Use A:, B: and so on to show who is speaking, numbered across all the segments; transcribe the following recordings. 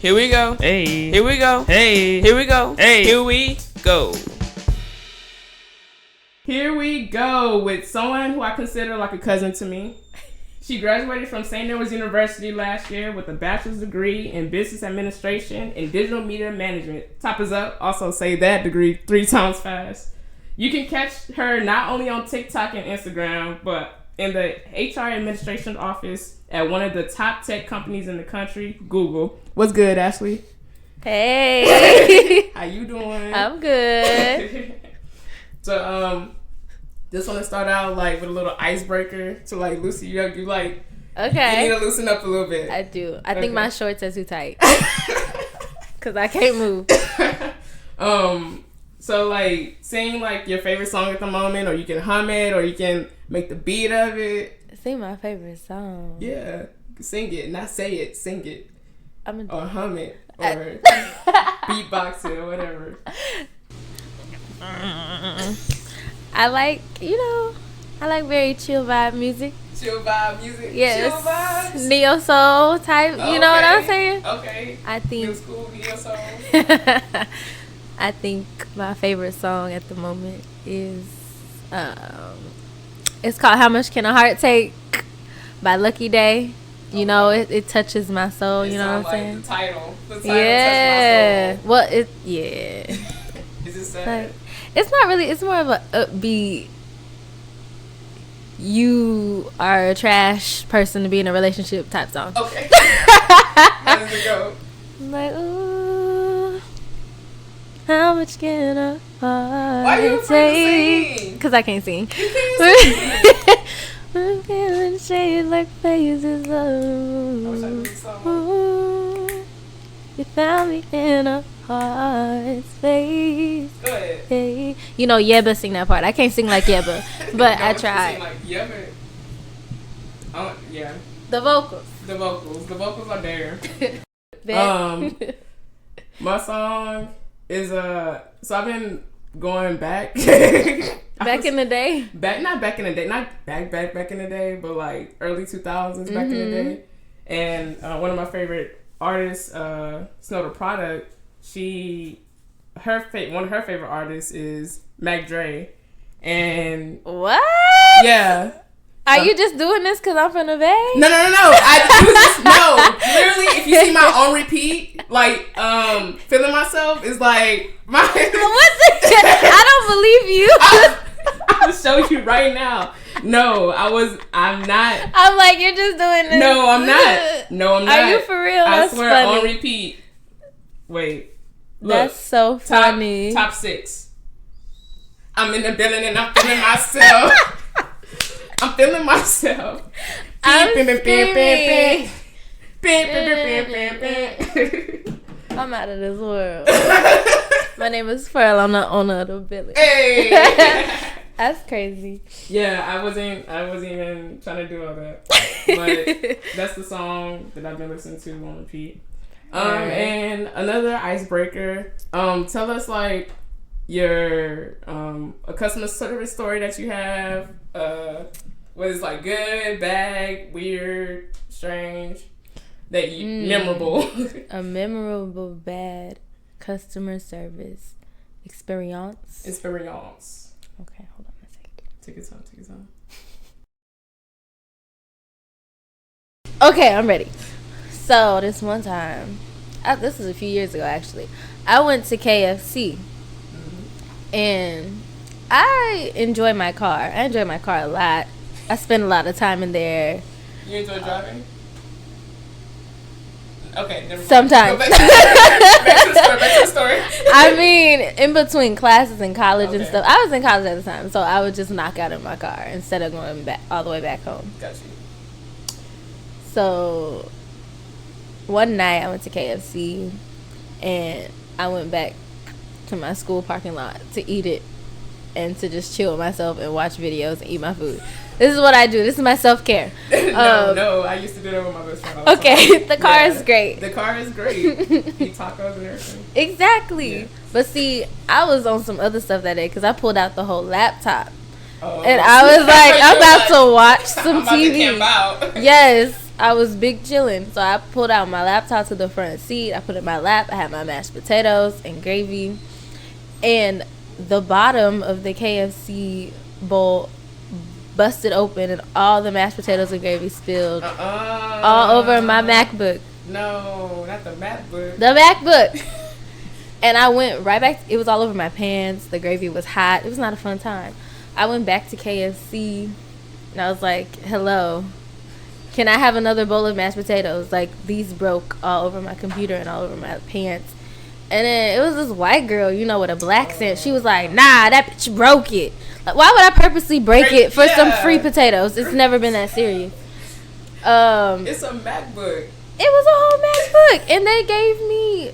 A: Here we go.
B: Hey.
A: Here we go.
B: Hey.
A: Here we go.
B: Hey.
A: Here we go. Here we go with someone who I consider like a cousin to me. She graduated from St. Edward's University last year with a bachelor's degree in business administration and digital media management. Top us up, also say that degree 3 times fast. You can catch her not only on TikTok and Instagram, but in the HR administration office at one of the top tech companies in the country, Google. What's good, Ashley?
C: Hey.
A: How you doing?
C: I'm good.
A: So, just want to start out like with a little icebreaker to like loosen you up. You like,
C: Okay.
A: you need to loosen up a little bit.
C: I do. I think
A: Okay.
C: my shorts are too tight. Because I can't move.
A: So like sing like your favorite song at the moment, or you can hum it, or you can make the beat of it.
C: Sing my favorite song.
A: Yeah, sing it, not say it, sing it, or hum it, or beatbox it, or whatever.
C: I like very chill vibe music.
A: Chill vibe music.
C: Yes.
A: Chill vibes.
C: Neo soul type. You know what I'm saying?
A: Okay.
C: I think.
A: New school neo soul.
C: I think my favorite song at the moment is it's called "How Much Can a Heart Take" by Lucky Day. You know, it touches my soul. You know what I'm saying?
A: The title
C: Yeah.
A: touched my soul.
C: Well,
A: Is it sad?
C: like, it's not really. It's more of a upbeat. You are a trash person to be in a relationship type song.
A: Okay. How does it go?
C: I'm like, ooh, how much can a
A: Why are you
C: heart
A: afraid to
C: take?
A: sing?
C: Because I can't sing.
A: You can't sing.
C: I'm feeling shade like phases
A: I wish I knew
C: of
A: this song.
C: ooh, you found me in a hard space.
A: Go ahead.
C: Hey. You know, Yeba sing that part. I can't sing like Yeba, but
A: No,
C: I
A: you can
C: tried.
A: sing like, yeah, but yeah.
C: The vocals.
A: The vocals are there.
C: That-
A: My song is so I've been going back
C: back in the day.
A: not back in the day, but like early 2000s back in the day. And one of my favorite artists, Snow the Product, one of her favorite artists is Mac Dre. And
C: What?
A: yeah.
C: Are you just doing this because I'm from the Bay?
A: No. I do this. No, literally, if you see my on repeat, like, feeling myself is like my.
C: What's it? I don't believe you.
A: I'll show you right now. No, I'm not.
C: I'm like, you're just doing this.
A: No, I'm not. No, I'm not.
C: Are you for real?
A: I
C: That's
A: swear,
C: funny.
A: on repeat. Wait. Look,
C: That's so funny.
A: Top 6. I'm in the building and I'm feeling myself. I'm feeling myself.
C: I'm
A: screaming.
C: I'm out of this world. My name is Pearl. I'm the owner of the building.
A: Hey.
C: That's crazy.
A: Yeah, I wasn't even trying to do all that. But that's the song that I've been listening to on repeat. And another icebreaker. Tell us like your a customer service story that you have. Was like good, bad, weird, strange, that you memorable.
C: A memorable bad customer service experience.
A: Okay,
C: hold on a second.
A: take your time.
C: Okay, I'm ready. So this one time, this was a few years ago actually, I went to KFC and I enjoy my car. I enjoy my car a lot. I spend a lot of time in there.
A: You enjoy driving? Okay, never mind.
C: Sometimes.
A: Go back to the story.
C: I mean, in between classes and college and
A: Okay.
C: stuff. I was in college at the time, so I would just knock out in my car instead of going back all the way back home.
A: Got you.
C: So one night I went to KFC and I went back to my school parking lot to eat it and to just chill with myself and watch videos and eat my food. This is what I do. This is my self-care.
A: No, I used to do that with my best friend all the
C: Okay,
A: time.
C: the car is great.
A: The car is great. Eat tacos and everything.
C: Exactly.
A: Yeah.
C: But see, I was on some other stuff that day because I pulled out the whole laptop. And I was like, I'm about to watch some
A: I'm about
C: TV.
A: to camp out.
C: Yes, I was big chilling. So I pulled out my laptop to the front seat. I put it in my lap. I had my mashed potatoes and gravy. And the bottom of the KFC bowl busted open and all the mashed potatoes and gravy spilled all over my MacBook.
A: No, not the MacBook.
C: The MacBook. And I went right back. It was all over my pants. The gravy was hot. It was not a fun time. I went back to KFC and I was like, hello, can I have another bowl of mashed potatoes? Like, these broke all over my computer and all over my pants. And then it was this white girl, you know, with a black scent. She was like, nah, that bitch broke it. Like, why would I purposely break it for some free potatoes? It's never been that serious.
A: It's a MacBook.
C: It was a whole MacBook. And they gave me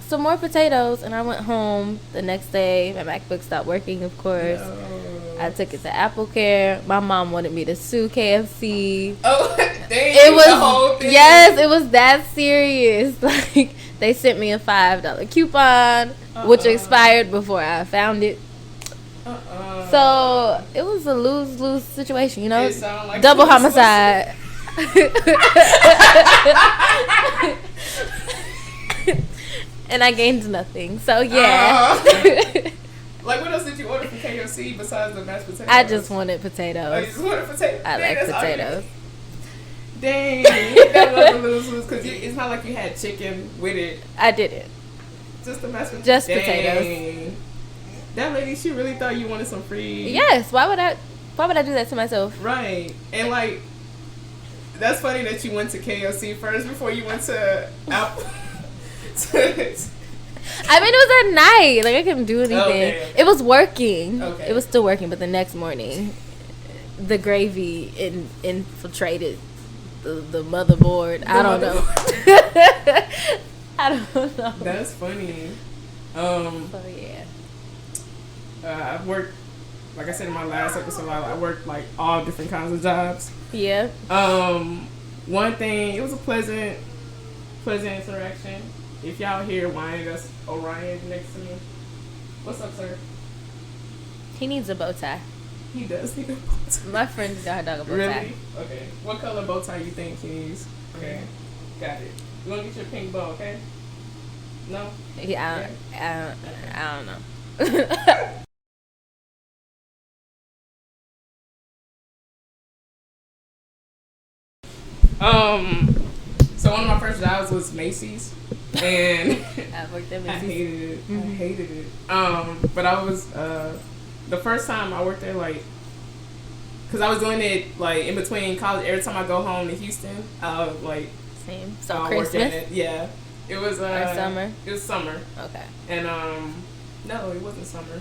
C: some more potatoes. And I went home the next day. My MacBook stopped working, of course. No. I took it to Apple Care. My mom wanted me to sue KFC.
A: Oh,
C: it was the whole thing. Yes, it was that serious. Like, they sent me a $5 coupon, which expired before I found it. So it was a lose-lose situation, you know?
A: Like
C: double homicide. And I gained nothing. So yeah.
A: Like, what else did you order from KFC besides the mashed potatoes?
C: I just wanted potatoes.
A: Oh, you just wanted potatoes?
C: I like potatoes.
A: Dang, that was a lose-lose because it's not like you had chicken with it.
C: I didn't.
A: Just the mashed potatoes.
C: Just potatoes.
A: That lady, she really thought you wanted some free.
C: Yes. Why would I do that to myself?
A: Right. And like, that's funny that you went to KFC first before you went to Apple.
C: I mean, it was at night. Like, I couldn't do anything.
A: Okay.
C: It was working.
A: Okay.
C: It was still working, but the next morning, the gravy infiltrated the motherboard. I don't know. I don't know.
A: That's funny.
C: So yeah.
A: I've worked, like I said in my last episode, I worked like all different kinds of jobs.
C: Yeah.
A: One thing, it was a pleasant interaction. If y'all hear whining, that's Orion next to me. What's up, sir?
C: He needs a bow tie.
A: He does need a bow tie.
C: My friend's got a bow tie.
A: Really? Okay. What color bow tie you think he needs? Okay. Got it. You want to get your pink bow, okay? No?
C: Yeah, I don't know.
A: So one of my first jobs was Macy's, and
C: I worked at Macy's.
A: I hated it. Mm-hmm. I hated it. But I was the first time I worked there, like, cause I was doing it like in between college. Every time I go home to Houston, like
C: same. So Christmas.
A: Yeah, it was
C: or summer.
A: It was summer.
C: Okay.
A: And no, it wasn't summer.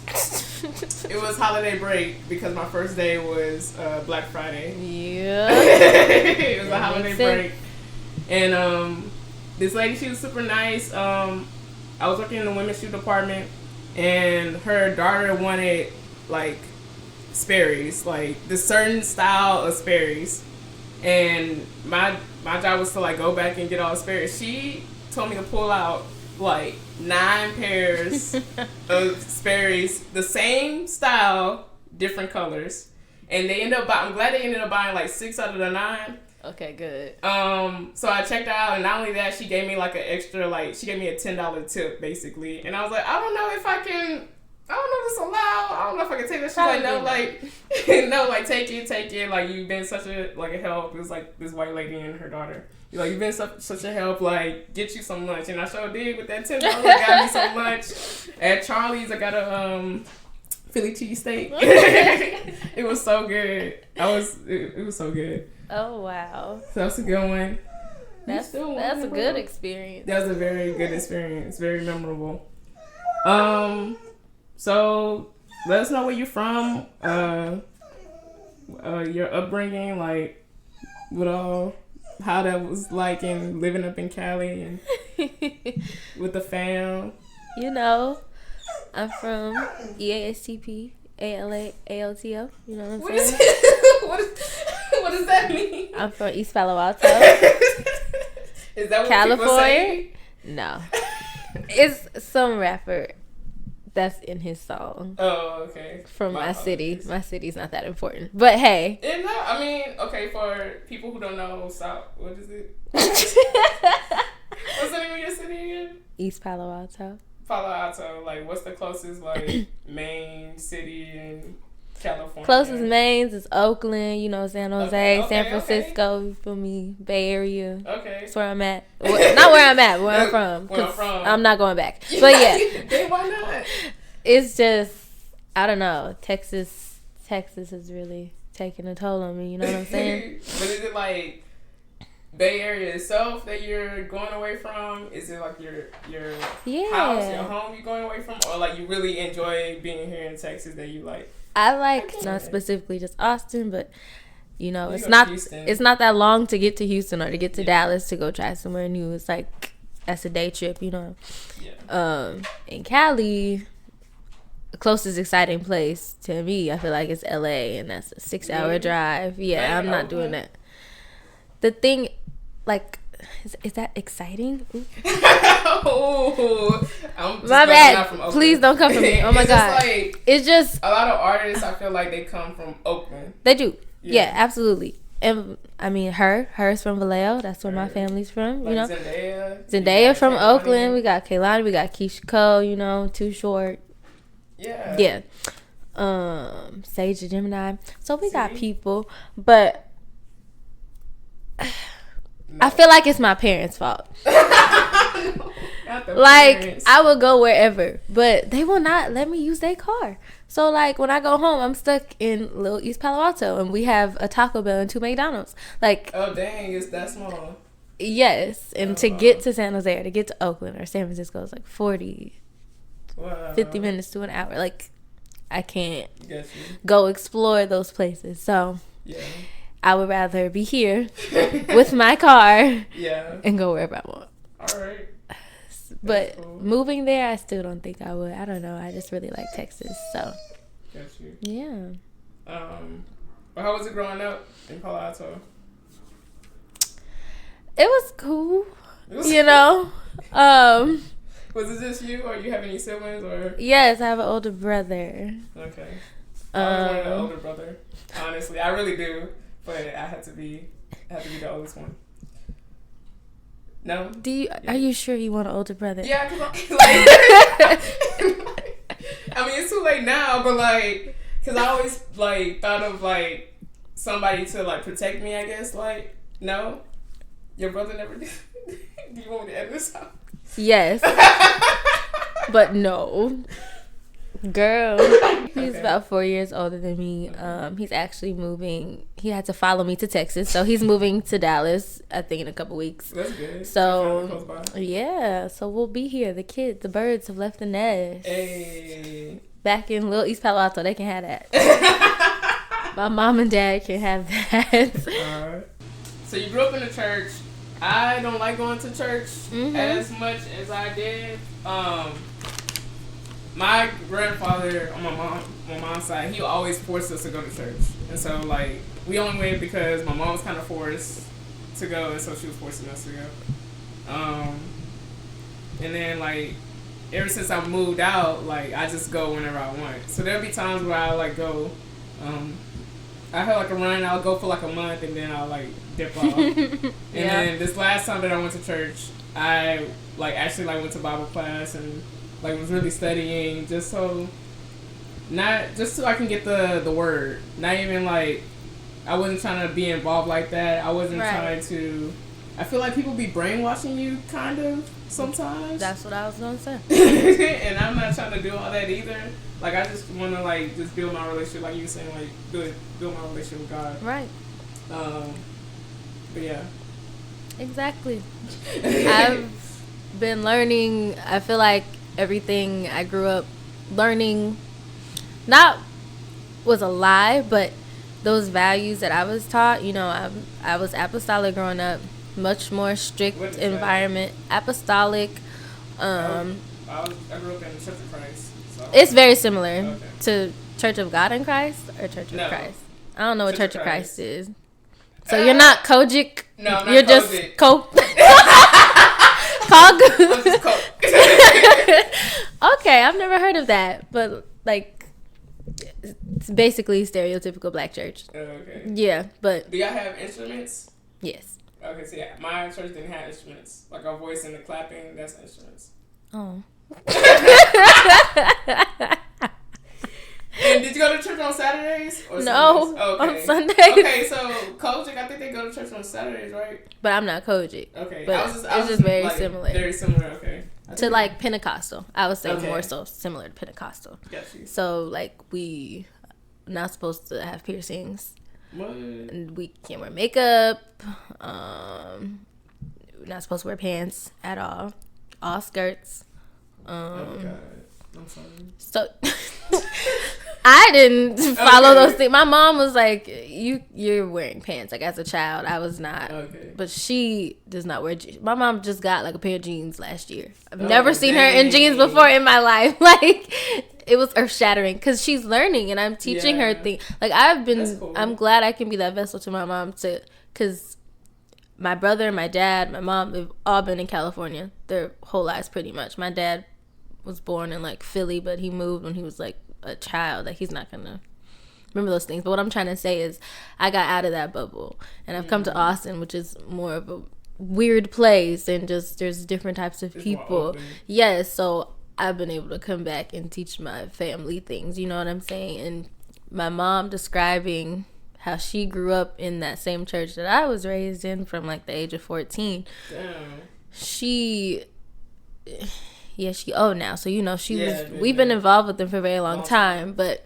A: It was holiday break because my first day was Black Friday.
C: Yeah.
A: It was a holiday break. And this lady, she was super nice. I was working in the women's shoe department, and her daughter wanted like Sperry's, like this certain style of Sperry's. And my job was to like go back and get all the Sperry's. She told me to pull out like 9 pairs of Sperry's, the same style, different colors. And they ended up I'm glad they ended up buying like 6 out of the 9.
C: Okay, good.
A: So I checked out, and not only that, she gave me like an extra, like, she gave me a $10 tip, basically. And I was like, I don't know if it's allowed. I don't know if I can take that. She's like, no, like, no, like, take it. Like, you've been such a help. It was like this white lady and her daughter. You've been such a help, like, get you some lunch. And I sure did with that $10. Got me some lunch. At Charlie's, I got a Philly cheesesteak. It was so good. It was so good.
C: Oh, wow.
A: So that's a good one.
C: That's a good experience.
A: That was a very good experience. Very memorable. So let us know where you're from. Your upbringing, like, how that was like in living up in Cali and with the fam.
C: You know, I'm from EASTP, ALTO. You know what I'm saying?
A: What does that mean?
C: I'm from East Palo Alto.
A: Is that what
C: California?
A: people say?
C: No. It's some rapper That's in his song.
A: Oh, okay.
C: From my city. My city's not that important. But hey.
A: No, I mean, okay, for people who don't know South, what is it? What's the name of your city again?
C: East Palo Alto.
A: Palo Alto. Like, what's the closest, like, main city in California?
C: Closest mains is Oakland, you know, San Jose,
A: okay,
C: San Francisco, you feel me? Bay Area.
A: Okay.
C: That's where I'm at. Not where I'm at, but where I'm from.
A: Where I'm from.
C: I'm not going back. But yeah.
A: Hey, why not?
C: It's just, I don't know. Texas is really taking a toll on me, you know what I'm saying?
A: But is it like Bay Area itself that you're going away from? Is it like your house, your home you're going away from? Or like you really enjoy being here in Texas that you like?
C: I like, not specifically just Austin, but you know, it's not that long to get to Houston or to get to Dallas to go try somewhere new. It's like, that's a day trip, you know? Yeah. In Cali, the closest exciting place to me, I feel like, is LA, and that's a 6-hour drive. Yeah, I'm not doing that. The thing, like, is that exciting?
A: Oh,
C: my bad. Please don't come for me. Oh my God.
A: Like,
C: it's just
A: a lot of artists, I feel like they come from Oakland.
C: They do. Yeah, absolutely. And I mean, her's from Vallejo. That's where my family's from. You know, Zendaya from Oakland. We got Kaylani. We got Keisha Cole. You know, Too Short. Yeah. Sage the Gemini. So we got people, but I feel like it's my parents' fault. Like, parents. I would go wherever, but they will not let me use their car. So, like, when I go home, I'm stuck in Little East Palo Alto, and we have a Taco Bell and 2 McDonald's. Like,
A: oh dang, it's that small.
C: Yes, and to get to San Jose or to get to Oakland or San Francisco is like 50 minutes to an hour. Like, I can't go explore those places. So, I would rather be here with my car and go wherever I want.
A: All right.
C: But cool. Moving there, I still don't think I would. I don't know. I just really like Texas. So, yeah.
A: How was it growing up in Palo Alto?
C: It was cool. You know.
A: Was it just you, or you have any siblings, or?
C: Yes, I have an older brother.
A: Okay. I always wanted an older brother. Honestly, I really do, but I had to be the oldest one. No.
C: Are you sure you want an older brother?
A: Yeah, cause I mean, it's too late now, but like, cause I always like thought of like somebody to like protect me. I guess like no, your brother never did. Do you want me to edit this out?
C: Yes, but no. Girl, he's about 4 years older than me. He's actually moving. He had to follow me to Texas, so he's moving to Dallas, I think, in a couple weeks.
A: That's good.
C: So, yeah, so we'll be here. The birds have left the nest.
A: Hey.
C: Back in Little East Palo Alto, they can have that. My mom and dad can have that.
A: All right. So you grew up in the church. I don't like going to church as much as I did. My grandfather on my mom's side, he always forced us to go to church. And so, like, we only went because my mom was kind of forced to go, and so she was forcing us to go. And then, like, ever since I moved out, like, I just go whenever I want. So there'll be times where I'll, like, go. I have, like, a run. I'll go for, like, a month, and then I'll, like, dip off. And then this last time that I went to church, I, like, actually, like, went to Bible class and like was really studying just so I can get the word. Not even like I wasn't trying to be involved like that. I wasn't trying to. I feel like people be brainwashing you kind of sometimes.
C: That's what I was gonna say.
A: And I'm not trying to do all that either. Like I just want to like just build my relationship, like you were saying, like build my relationship with God.
C: Right.
A: But yeah.
C: Exactly. I've been learning. I feel like everything I grew up learning was a lie, but those values that I was taught, you know, I was apostolic growing up, much more strict environment. That? Apostolic.
A: I grew up in the Church of Christ. So.
C: It's very similar to Church of God in Christ or Church of Christ. I don't know what Church of Christ is. So you're not Kojic.
A: No, I'm not
C: you're
A: Kojic.
C: just Okay, I've never heard of that, but like, it's basically stereotypical black church.
A: Okay.
C: Yeah, but
A: do y'all have instruments?
C: yes.
A: Okay, so yeah, my church didn't have instruments. Like our voice and the clapping, that's instruments.
C: Oh.
A: And did you go to church on Saturdays? Or
C: No,
A: okay.
C: on Sundays.
A: Okay, so Kojic, I think they go to church on Saturdays, right?
C: But I'm not Kojic.
A: Okay,
C: But it's just very similar.
A: Very similar. Okay.
C: To like Pentecostal. I would say
A: Okay.
C: more so similar to Pentecostal.
A: Got you.
C: So like we not supposed to have piercings.
A: What?
C: And we can't wear makeup. We're not supposed to wear pants at all. All skirts.
A: Oh God. I'm sorry.
C: So I didn't follow those things. My mom was like, "You're wearing pants." Like as a child, I was not.
A: Okay.
C: But she does not wear jeans. My mom just got like a pair of jeans last year. I've never seen her in jeans before in my life. Like it was earth shattering because she's learning and I'm teaching her things. Like
A: That's cool.
C: I'm glad I can be that vessel to my mom because my brother, my dad, my mom, they've all been in California their whole lives pretty much. My dad was born in like Philly, but he moved when he was like a child. Like he's not gonna remember those things. But what I'm trying to say is I got out of that bubble and I've come to Austin, which is more of a weird place and just there's different types of people. Yes, so I've been able to come back and teach my family things, you know what I'm saying? And my mom describing how she grew up in that same church that I was raised in from like the age of 14.
A: Damn.
C: She old now, so you know we've been involved with them for a very long time, but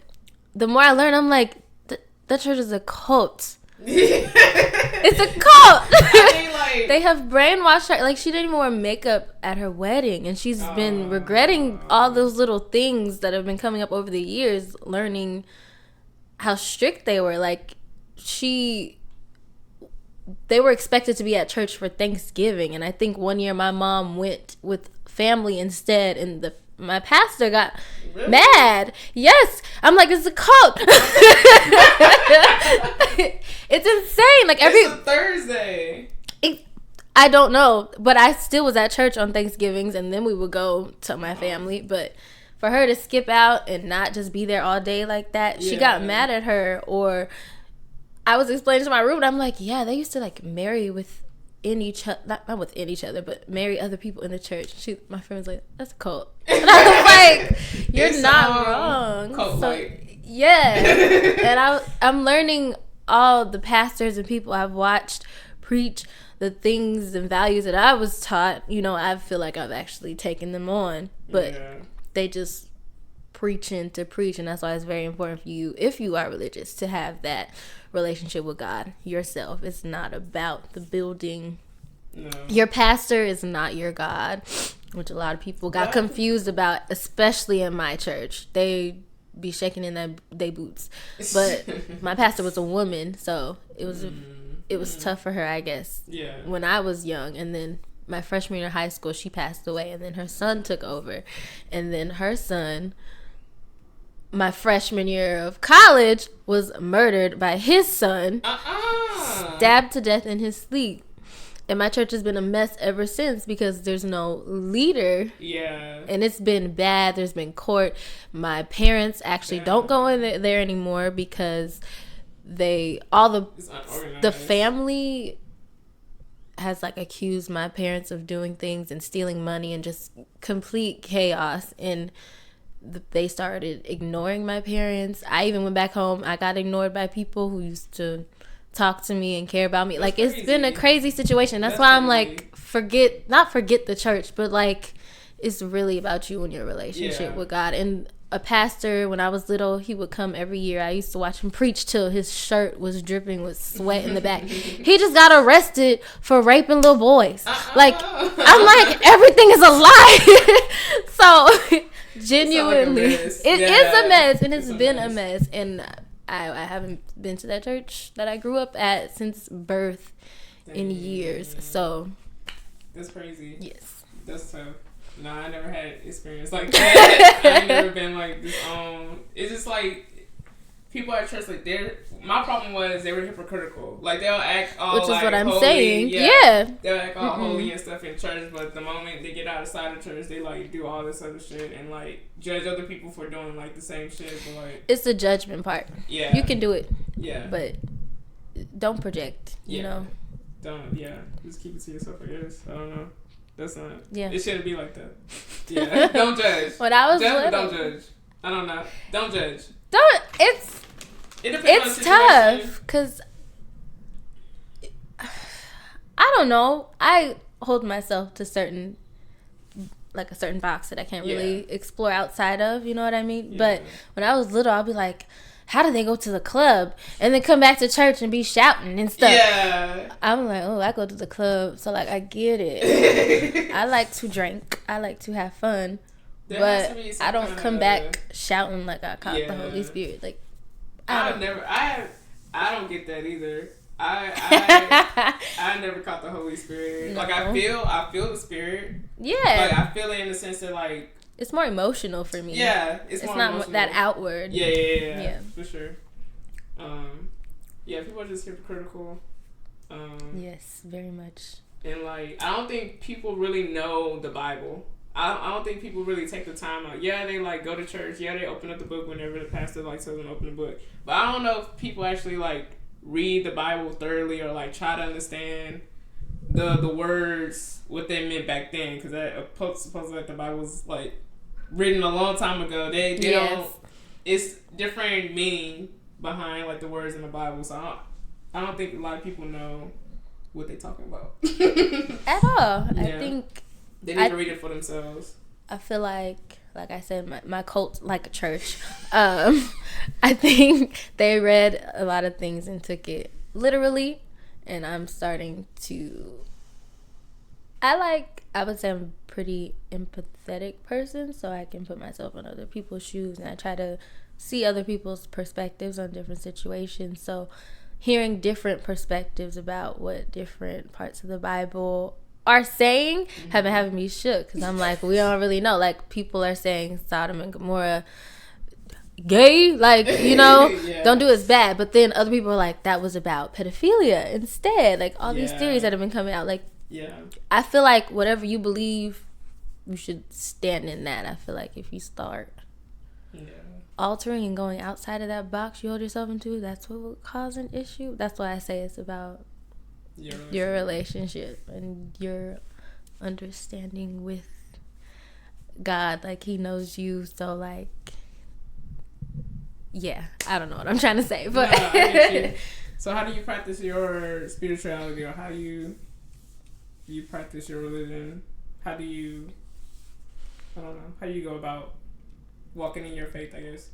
C: the more I learn, I'm like that church is a cult. It's a cult. I mean, like, they have brainwashed her. Like she didn't even wear makeup at her wedding and she's been regretting all those little things that have been coming up over the years, learning how strict they were. Like they were expected to be at church for Thanksgiving, and I think one year my mom went with family instead, and my pastor got mad. Yes, I'm like, it's a cult. It's insane. Like
A: it's a Thursday.
C: I don't know, but I still was at church on Thanksgivings, and then we would go to my family. But for her to skip out and not just be there all day like that, she got mad at her. Or I was explaining to my roommate, I'm like, yeah, they used to like marry within each other, not within each other, but marry other people in the church. My friend was like, that's a cult. And I was like, you're not wrong.
A: Cult-like.
C: Yeah. And I'm learning all the pastors and people I've watched preach the things and values that I was taught. You know, I feel like I've actually taken them on, but they just preaching to preach. And that's why it's very important for you, if you are religious, to have that relationship with God yourself. It's not about the building. No. Your pastor is not your God, which a lot of people got confused about, especially in my church. They be shaking in they boots, but my pastor was a woman, so it was tough for her, I guess. Yeah. When I was young, and then my freshman year of high school, she passed away, and then her son took over, and then her son, my freshman year of college, was murdered by his son, stabbed to death in his sleep. And my church has been a mess ever since because there's no leader. Yeah. And it's been bad. There's been court. My parents actually don't go in there anymore because the family has like accused my parents of doing things and stealing money and just complete chaos. And they started ignoring my parents. I even went back home. I got ignored by people who used to talk to me and care about me. Like, it's been a crazy situation. That's why I'm like, not forget the church, but like, it's really about you and your relationship with God. And a pastor, when I was little, he would come every year. I used to watch him preach till his shirt was dripping with sweat in the back. He just got arrested for raping little boys. Like, I'm like, everything is a lie. So genuinely, it is a mess, and it's been a mess. And I haven't been to that church that I grew up at since birth in years. So
A: that's crazy.
C: Yes,
A: that's tough. No, I never had experience like that. I've never been like this. It's just like people at church, like, my problem was they were hypocritical. Like, they'll act all,
C: which is
A: like,
C: what I'm
A: holy.
C: saying. Yeah.
A: They'll act all holy and stuff in church, but the moment they get outside of church, they, like, do all this other shit and, like, judge other people for doing, like, the same shit. But, like,
C: it's the judgment part.
A: Yeah.
C: You can do it.
A: Yeah.
C: But don't project, you know?
A: Don't, just keep it to yourself, I guess. I don't know. That's not,
C: it
A: shouldn't be like that. Yeah, don't judge.
C: When I was
A: little, don't judge. I don't know. Don't judge. It depends on the situation.
C: Tough, because I don't know. I hold myself to a certain box that I can't really explore outside of, you know what I mean? Yeah. But when I was little, I'd be like, how do they go to the club and then come back to church and be shouting and stuff? Yeah. I'm like, oh, I go to the club, so, like, I get it. I like to drink. I like to have fun. But I don't come back shouting like I caught the Holy Spirit. Like, I don't get that either. I never caught the Holy Spirit. No. Like, I feel the Spirit. Yeah. Like, I feel it in the sense that, like, it's more emotional for me.
A: Yeah, it's more
C: not
A: emotional.
C: That outward.
A: Yeah, for sure. People are just hypocritical.
C: Yes, very much.
A: And, like, I don't think people really know the Bible. I don't think people really take the time out. Yeah, they, like, go to church. Yeah, they open up the book whenever the pastor, like, tells them to open the book. But I don't know if people actually, like, read the Bible thoroughly or, like, try to understand the words, what they meant back then. Because supposedly, like, the Bible was, like, written a long time ago. They don't. It's different meaning behind, like, the words in the Bible. So I don't think a lot of people know what they're talking about
C: at all. Yeah. I think
A: they need to read it for themselves.
C: I feel like I said, my cult, like a church. I think they read a lot of things and took it literally, and I'm starting to. I would say I'm a pretty empathetic person, so I can put myself in other people's shoes, and I try to see other people's perspectives on different situations. So hearing different perspectives about what different parts of the Bible are saying have been having me shook, because I'm like, we don't really know. Like, people are saying Sodom and Gomorrah gay, like, you know, don't do as bad, but then other people are like, that was about pedophilia instead. Like, all these theories that have been coming out, like, I feel like whatever you believe, you should stand in that. I feel like if you start altering and going outside of that box you hold yourself into, that's what will cause an issue. That's why I say it's about your relationship and your understanding with God. Like, he knows you, so, like, I don't know what I'm trying to say, but
A: I get you. So how do you practice your spirituality, or how do you practice your religion? How do you go about walking in your faith, I guess?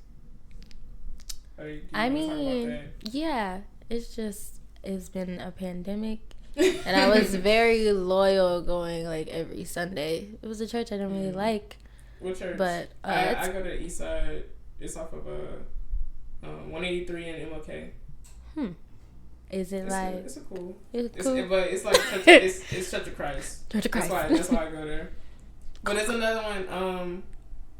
C: It's been a pandemic, and I was very loyal going, like, every Sunday. It was a church I didn't really like.
A: What church?
C: But
A: I go to the east side. It's off of 183 in MLK.
C: Is it
A: it's cool.
C: It's cool.
A: But it's like it's Church of Christ.
C: Church of Christ.
A: That's why I go there. But there's another one,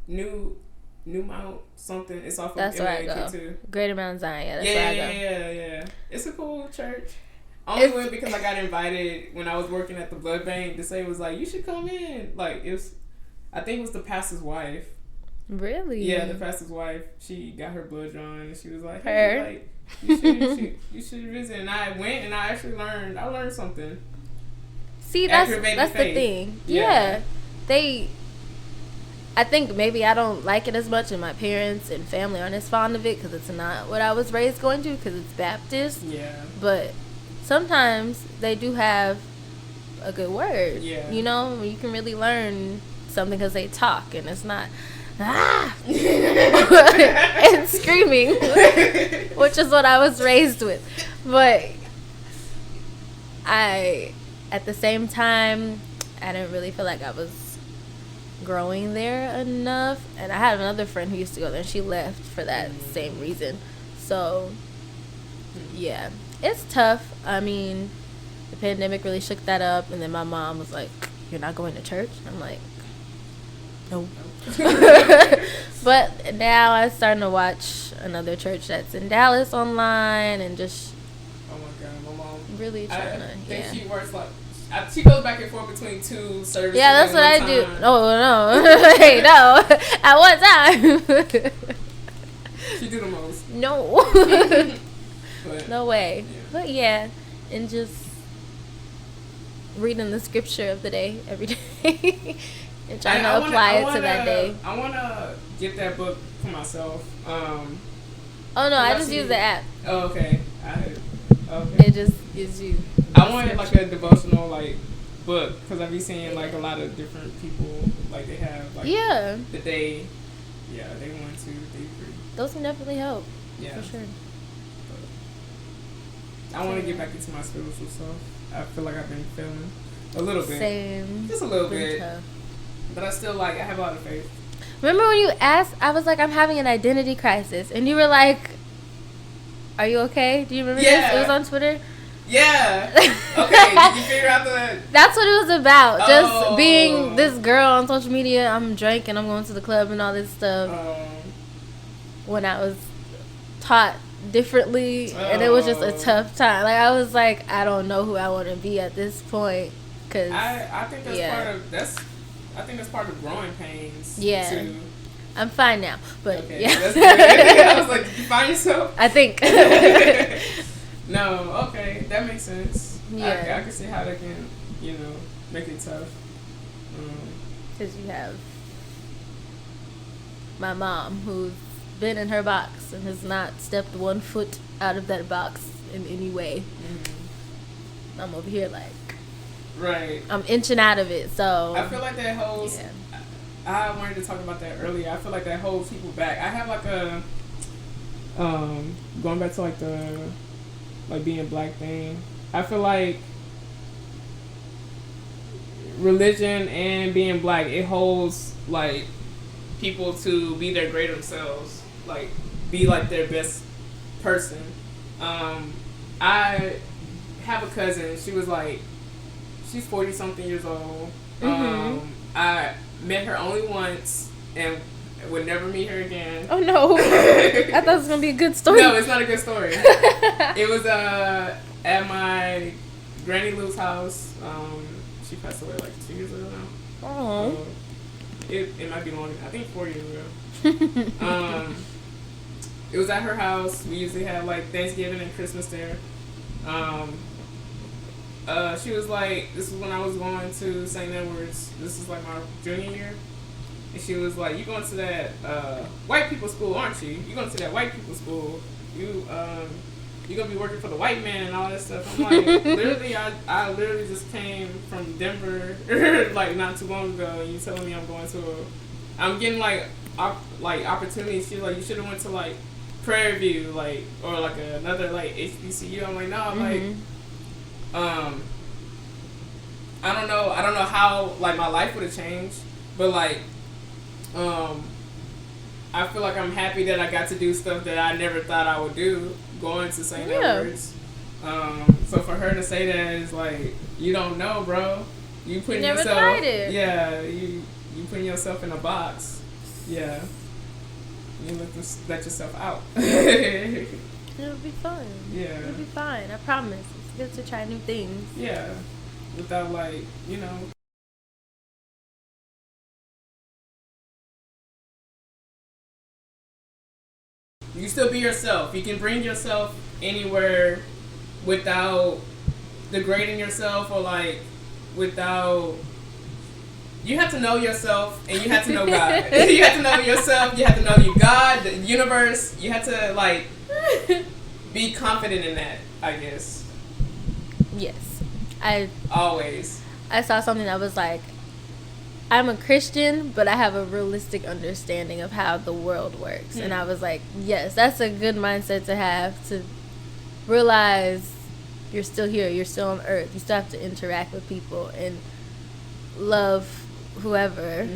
A: New Mount something. It's off of
C: That's where I go. Too. Greater Mount Zion. Yeah, that's where I go.
A: Yeah. It's a cool church. Only went because I got invited when I was working at the blood bank. To say it was like, you should come in. Like, I think it was the pastor's wife.
C: Really?
A: Yeah, the pastor's wife. She got her blood drawn, and she was like, hey, like, you should visit. And I went, and I actually learned something.
C: See, that's the thing. Yeah. I think maybe I don't like it as much, and my parents and family aren't as fond of it because it's not what I was raised going to, because it's Baptist. Yeah. But sometimes they do have a good word. Yeah. You know, you can really learn something because they talk, and it's not and screaming, which is what I was raised with. But at the same time, I didn't really feel like I was growing there enough. And I had another friend who used to go there, and she left for that same reason. So, yeah, it's tough. I mean, the pandemic really shook that up. And then my mom was like, you're not going to church? I'm like, no. But now I'm starting to watch another church that's in Dallas online, and just
A: Oh my God, my mom.
C: really trying to.
A: I think
C: Yeah.
A: she works like. She goes back and forth between 2 services.
C: Yeah, that's what I
A: time.
C: do. Oh no, hey, no, at one time.
A: She do the most.
C: No,
A: But,
C: no way.
A: yeah.
C: But yeah, and just reading the scripture of the day every day and trying to apply it to that day.
A: I wanna get that book for myself.
C: Oh no, I just use the app.
A: Oh, okay. Okay.
C: It just gives you.
A: I wanted like a devotional like book because I be seeing like a lot of different people like they have like
C: Yeah,
A: the day. Yeah, day 1, 2, day 3.
C: those can definitely help.
A: Yeah,
C: For sure.
A: I want to get back into my spiritual self. I feel like I've been feeling a little bit,
C: Same.
A: just a little
C: Been
A: bit,
C: tough.
A: but I still like I have a lot of faith.
C: Remember when you asked, I was like, I'm having an identity crisis, and you were like, "Are you okay?" Do you remember
A: Yeah.
C: this? It was on Twitter.
A: Yeah. Okay. Did you figure out the?
C: That's what it was about.
A: Oh.
C: Just being this girl on social media. I'm drunk and I'm going to the club and all this stuff. When I was taught differently, and it was just a tough time. Like I was like, I don't know who I want to be at this point. Cause
A: I think that's part of I think that's part of growing pains.
C: Yeah.
A: Too.
C: I'm fine now, but
A: Okay,
C: yeah.
A: that's good. I was like, did you find yourself?
C: I think.
A: No, okay, that makes sense.
C: Yeah.
A: I can see how that can, make it tough.
C: Because you have my mom, who's been in her box and has not stepped 1 foot out of that box in any way. Mm-hmm. I'm over here like,
A: right.
C: I'm inching out of it, so.
A: I feel like that holds.
C: Yeah.
A: I wanted to talk about that earlier. I feel like that holds people back. I have like a, going back to like the, like being black thing. I feel like religion and being black, it holds like people to be their greater selves, like be like their best person. I have a cousin. She's 40 something years old.
C: Mm-hmm.
A: I met her only once and would never meet her again.
C: Oh no! I thought it was gonna be a good story.
A: No, it's not a good story. It was at my Granny Lou's house. She passed away like 2 years ago now.
C: Oh.
A: It might be longer. I think 4 years ago. It was at her house. We usually have like Thanksgiving and Christmas there. She was like, this is when I was going to St. Edward's. This is like my junior year. And she was like, you going to that white people school, aren't you? You going to that white people school. You gonna be working for the white man and all that stuff. I'm like, literally, I literally just came from Denver like not too long ago, and you telling me I'm getting like opportunities. She's like, you should have went to like Prairie View, like, or like another like HBCU. I'm like, no, I'm like, I don't know how like my life would have changed, but like, I feel like I'm happy that I got to do stuff that I never thought I would do, going to St. Edward's. So for her to say that is like, you don't know, bro. You putting
C: never
A: yourself,
C: tried it.
A: Yeah, you putting yourself in a box. Yeah, you let yourself out.
C: It'll be fun.
A: Yeah,
C: it'll be fine. I promise. It's good to try new things.
A: Yeah, without like You can still be yourself. You can bring yourself anywhere without degrading yourself or like without. You have to know yourself and you have to know God. You have to know yourself. You have to know you, God, the universe. You have to like be confident in that, I guess.
C: Yes.
A: Always.
C: I saw something that was like, I'm a Christian, but I have a realistic understanding of how the world works. And I was like, yes, that's a good mindset to have, to realize you're still here, you're still on earth, you still have to interact with people and love whoever,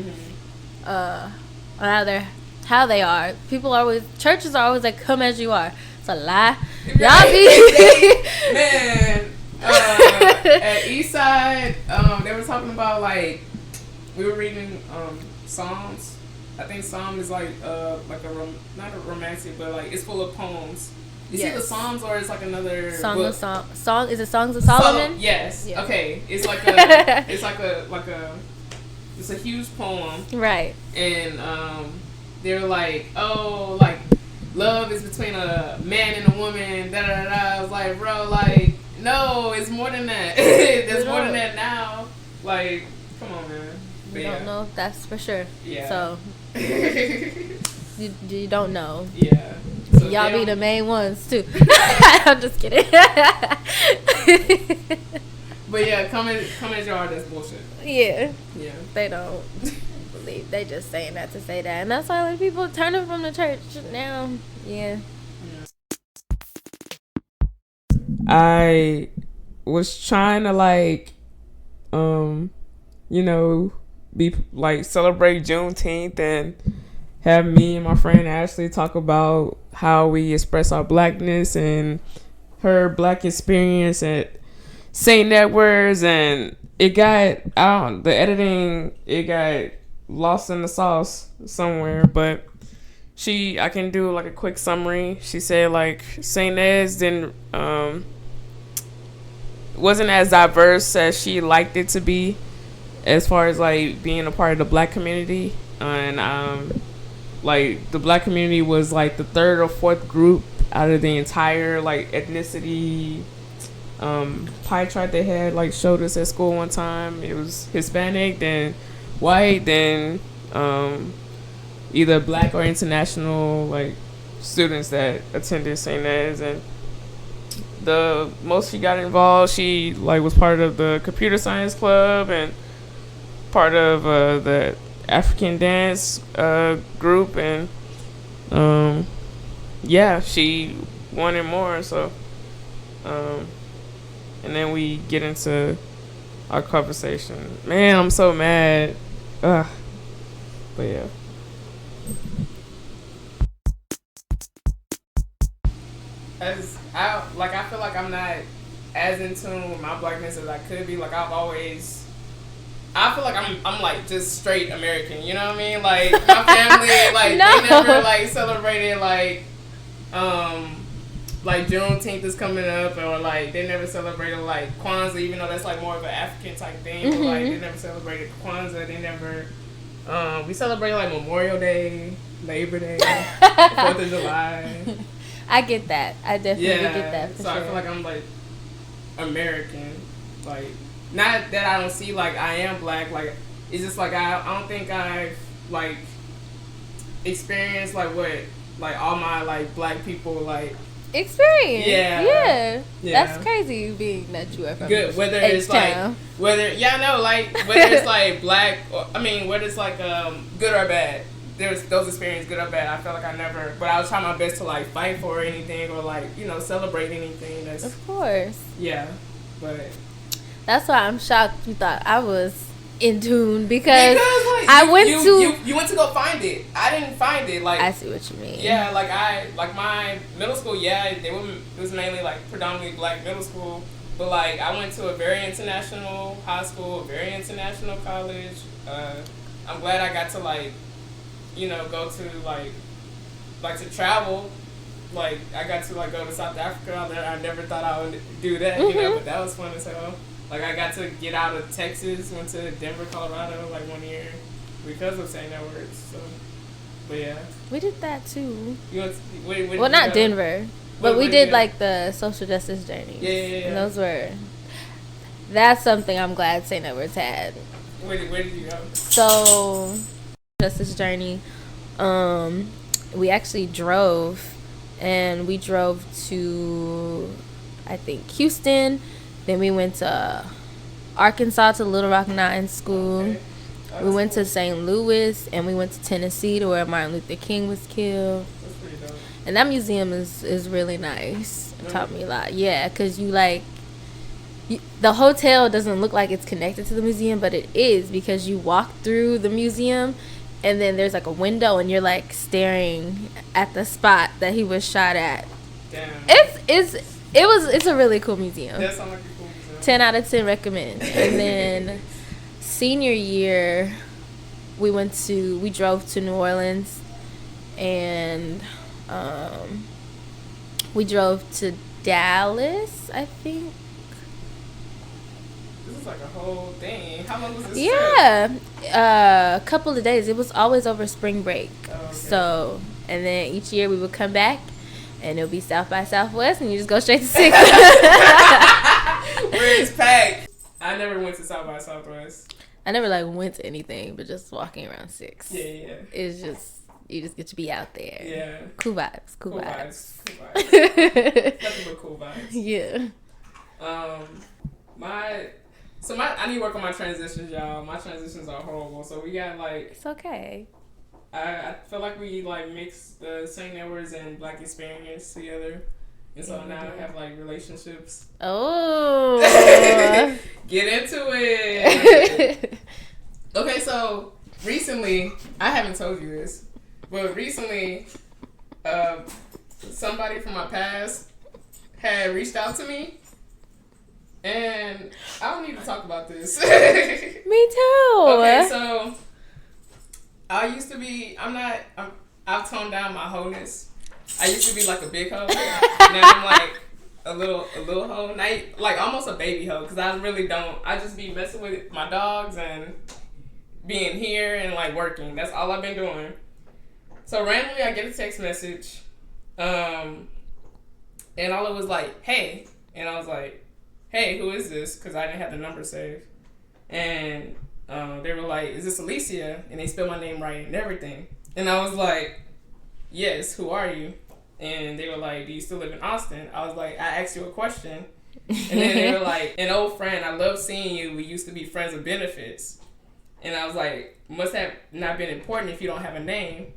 C: how they are. Churches are always like, come as you are. It's a lie. Y'all be
A: man. At Eastside, they were talking about like, we were reading Psalms, I think Psalm is like a not a romantic, but like it's full of poems. You see the Psalms, or it's like another
C: Song of Song. Is it Songs of Solomon?
A: Yes. Yeah. Okay. It's like it's a huge poem.
C: Right.
A: And they're like, oh, like love is between a man and a woman. Da da da. I was like, bro, like no, it's more than that. There's more than that now. Like, come on, man.
C: We don't know if that's for sure.
A: Yeah.
C: So you don't know.
A: Yeah. So
C: y'all be the main ones too. I'm just kidding.
A: But yeah, come as you are, that's bullshit.
C: Yeah.
A: Yeah.
C: They don't believe. They just saying that to say that, and that's why like people turning from the church now. Yeah.
A: I was trying to like, be like celebrate Juneteenth and have me and my friend Ashley talk about how we express our blackness and her black experience at St. Edward's, and it got the editing, it got lost in the sauce somewhere, but I can do like a quick summary. She said like St. Ed's didn't wasn't as diverse as she liked it to be as far as like being a part of the black community, and like the black community was like the third or fourth group out of the entire like ethnicity pie chart they had like showed us at school one time. It was Hispanic, then white, then either black or international like students that attended St. Ed's. And the most she got involved, she like was part of the computer science club and part of the African dance group, and she wanted more. So and then we get into our conversation. Man, I'm so mad. Ugh. But yeah. I feel like I'm not as in tune with my blackness as I could be. Like I feel like I'm like just straight American, you know what I mean? Like my family, like
C: no.
A: They never like celebrated like Juneteenth is coming up, or like they never celebrated like Kwanzaa, even though that's like more of an African type thing.
C: Mm-hmm.
A: But like they never celebrated Kwanzaa. They never. We celebrate like Memorial Day, Labor Day, 4th of July.
C: I get that. I definitely get that. For
A: so
C: sure.
A: I feel like I'm like American, like not that I don't see like I am black. Like it's just like I don't think I've like experienced like what like all my like black people like
C: experience.
A: Yeah.
C: That's crazy being that you are from
A: good. Whether
C: H-town.
A: it's like whether it's like black or, whether it's like good or bad. There's those experiences, good or bad. I felt like I never, but I was trying my best to like fight for anything or like celebrate anything. That's
C: of course.
A: Yeah, but
C: that's why I'm shocked you thought I was in tune because like,
A: you went to go find it. I didn't find it. Like
C: I see what you mean.
A: Yeah, like my middle school. Yeah, it was mainly like predominantly black middle school. But like I went to a very international high school, a very international college. I'm glad I got to like. Go to like to travel. Like I got to like go to South Africa. I never thought I would do that, but that was fun as hell. Like I got to get out of Texas, went to Denver, Colorado, like 1 year because of St. Edward's. So, but yeah,
C: we did that too.
A: Well,
C: not Denver, but we did like the social justice journey.
A: Yeah.
C: And that's something I'm glad St. Edward's had.
A: Where did you go?
C: So. Justice journey, we actually drove, and we drove to I think Houston, then we went to Arkansas to Little Rock 9 school. Okay. We went to St. Louis, and we went to Tennessee to where Martin Luther King was killed.
A: That's pretty dope.
C: And that museum is really nice. It taught me a lot. Yeah, because the hotel doesn't look like it's connected to the museum, but it is, because you walk through the museum and then there's like a window and you're like staring at the spot that he was shot at.
A: Damn.
C: It's a really cool museum.
A: That sounds like a cool museum.
C: 10 out of 10 recommend. And then senior year, we drove to New Orleans, and we drove to Dallas, I think.
A: This is like a whole thing. How long was this trip?
C: Yeah, a couple of days. It was always over spring break.
A: Oh, okay.
C: So, and then each year we would come back, and it'll be South by Southwest, and you just go straight to 6.
A: Where it's packed. I never went to South by Southwest.
C: I never like went to anything, but just walking around 6.
A: Yeah.
C: It's just, you just get to be out there.
A: Yeah.
C: Cool vibes. Cool vibes.
A: Nothing but cool vibes.
C: Yeah.
A: I need to work on my transitions, y'all. My transitions are horrible. So we got like.
C: It's okay.
A: I feel like we like mix the St. Edwards and Black experience together. And so now I have like relationships.
C: Oh.
A: Get into it. Okay, so recently, I haven't told you this, but recently, somebody from my past had reached out to me. And I don't need to talk about this.
C: Me too.
A: Okay, so I've toned down my wholeness. I used to be like a big hoe. Now I'm like a little hoe. Like almost a baby hoe, because I really don't. I just be messing with my dogs and being here and like working. That's all I've been doing. So randomly I get a text message. And all it was like, hey. And I was like, hey, who is this? Because I didn't have the number saved. And they were like, is this Alicia? And they spelled my name right and everything. And I was like, yes, who are you? And they were like, do you still live in Austin? I was like, I asked you a question. And then they were like, an old friend, I love seeing you. We used to be friends with benefits. And I was like, must have not been important if you don't have a name.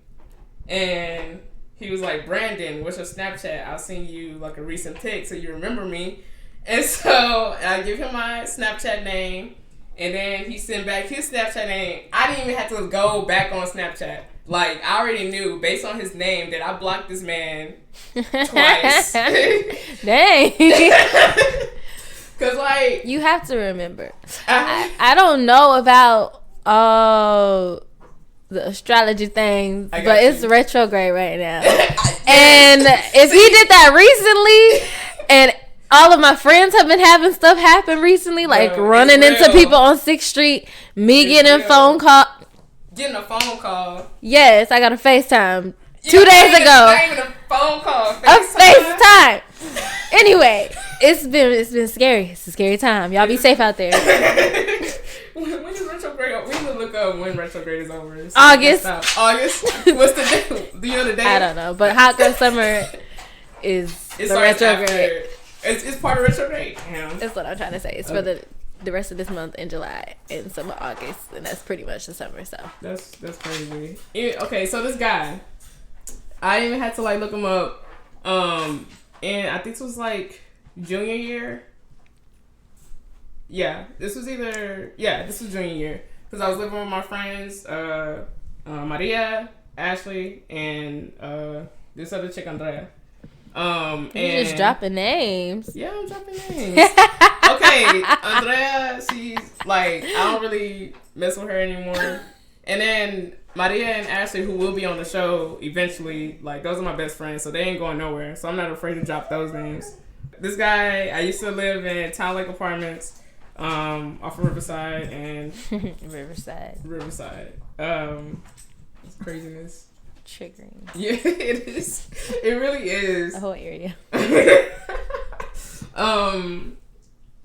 A: And he was like, Brandon, what's your Snapchat? I'll send you like a recent pic so you remember me. And so I give him my Snapchat name. And then he sent back his Snapchat name. I didn't even have to go back on Snapchat. Like, I already knew, based on his name, that I blocked this man twice.
C: Dang.
A: Because, like...
C: You have to remember. I don't know about all the astrology things, but it's retrograde right now. And if he did that recently, and all of my friends have been having stuff happen recently, like running into people on 6th Street, getting a phone call.
A: Getting a phone call.
C: Yes, I got a FaceTime 2 days ago.
A: Not even a phone call.
C: A FaceTime. Anyway, it's been scary. It's a scary time. Y'all be safe out there.
A: When is retrograde? We need to look up when retrograde is over.
C: August.
A: August. What's the day? Do you know the day?
C: I don't know, but hot girl summer is the retrograde.
A: It's part of retrograde. Yeah.
C: That's what I'm trying to say. It's for the rest of this month in July and some of August, and that's pretty much the summer. So
A: that's crazy. Okay, so this guy, I even had to like look him up, and I think this was like junior year. Yeah, this was junior year, because I was living with my friends, Maria, Ashley, and this other chick, Andrea.
C: You just dropping names.
A: Yeah, I'm dropping names. Okay, Andrea, she's like, I don't really mess with her anymore. And then Maria and Ashley, who will be on the show eventually, like, those are my best friends, so they ain't going nowhere. So I'm not afraid to drop those names. This guy, I used to live in Town Lake Apartments, off of Riverside and
C: Riverside.
A: It's craziness.
C: Triggering.
A: Yeah, it is. It really is.
C: The whole area.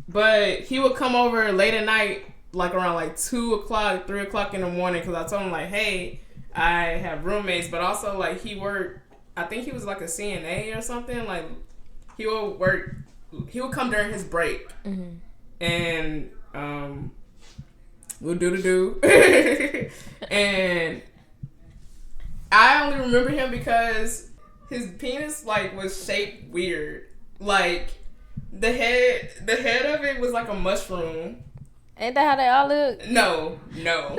A: But he would come over late at night, like around like 2 o'clock, 3 o'clock in the morning, because I told him like, hey, I have roommates, but also like he worked, I think he was like a CNA or something. Like he would come during his break, and we'll do and I only remember him because his penis like was shaped weird. Like the head of it was like a mushroom.
C: Ain't that how they all look?
A: No. No.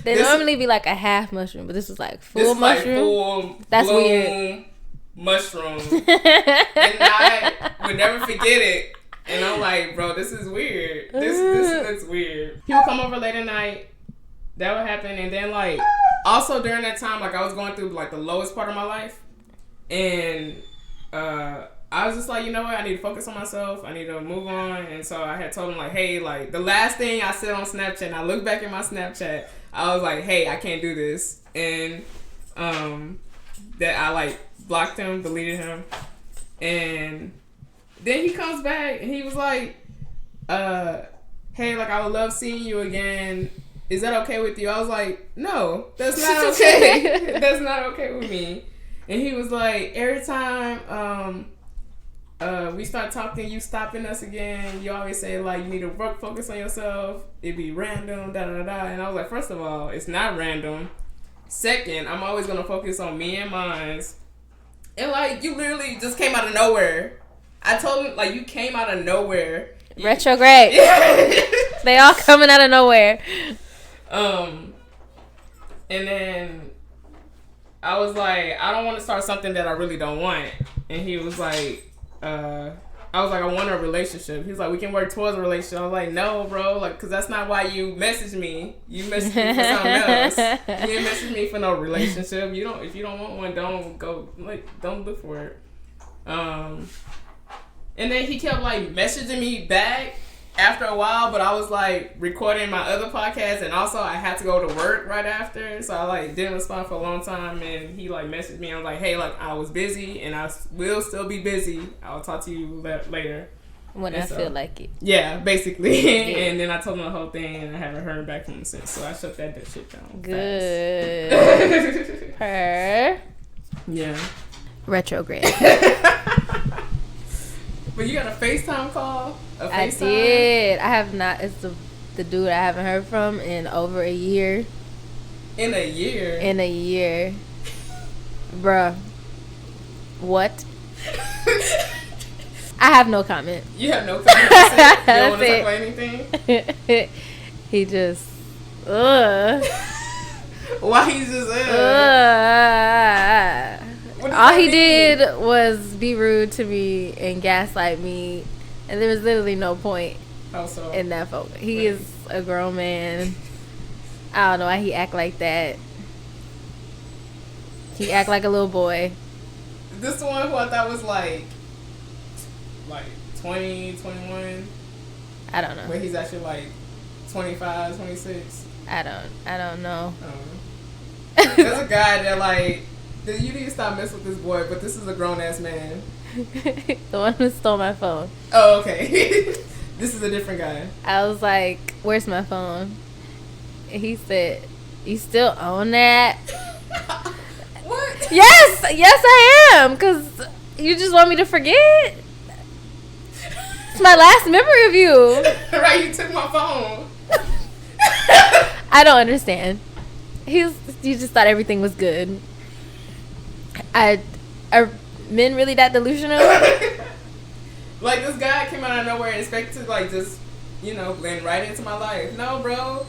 C: They normally be like a half mushroom, but this was like full mushroom.
A: Like full
C: That's weird.
A: Mushroom. And I would never forget it. And I'm like, bro, this is weird. This looks weird. He would come over late at night. That would happen. And then, like, also during that time, like, I was going through, like, the lowest part of my life. And I was just like, you know what? I need to focus on myself. I need to move on. And so I had told him, like, hey, like, the last thing I said on Snapchat, and I looked back at my Snapchat, I was like, hey, I can't do this. And that I, like, blocked him, deleted him. And then he comes back, and he was like, hey, like, I would love seeing you again. Is that okay with you? I was like, no, that's not okay. That's not okay with me. And he was like, every time we start talking, you stopping us again. You always say, like, you need to focus on yourself. It'd be random, da-da-da-da. And I was like, first of all, it's not random. Second, I'm always going to focus on me and mine. And, like, you literally just came out of nowhere. I told him, like, you came out of nowhere.
C: Retrograde. They all coming out of nowhere.
A: And then I was like, I don't want to start something that I really don't want. And he was like, I was like, I want a relationship. He's like, we can work towards a relationship. I was like, no, bro, like, cause that's not why you messaged me. You messaged me for something else. You didn't message me for no relationship. If you don't want one, don't look for it. And then he kept like messaging me back after a while, but I was like recording my other podcast, and also I had to go to work right after, so I like didn't respond for a long time. And he like messaged me. I was like, hey, like, I was busy, and I will still be busy. I'll talk to you later
C: when I feel like it.
A: Yeah, basically. Yeah. And then I told him the whole thing, and I haven't heard back from him since. So I shut that shit down.
C: Good. Her.
A: Yeah.
C: Retrograde.
A: But you got a FaceTime call?
C: I did. I have not. It's the dude I haven't heard from in over a year.
A: In a year?
C: In a year. Bruh. What? I have no comment.
A: You have no comment to say? You don't want to talk about anything?
C: He just...
A: Why he just...
C: All he did was be rude to me and gaslight me, and there was literally no point in that photo. He is a grown man. I don't know why he act like that. He act like a little boy.
A: This the one who I thought was like 20, 21.
C: I don't know.
A: But he's actually like 25, 26.
C: I don't know.
A: There's a guy that like, you need to stop messing with this boy, but this is a grown ass man.
C: The one who stole my phone.
A: Oh, okay. This is a different guy.
C: I was like, where's my phone? And he said, you still own that?
A: What?
C: Yes, I am. Because you just want me to forget? It's my last memory of you.
A: Right, you took my phone.
C: I don't understand. You just thought everything was good. Are men really that delusional?
A: Like, this guy came out of nowhere and expected to like just, blend right into my life. No, bro.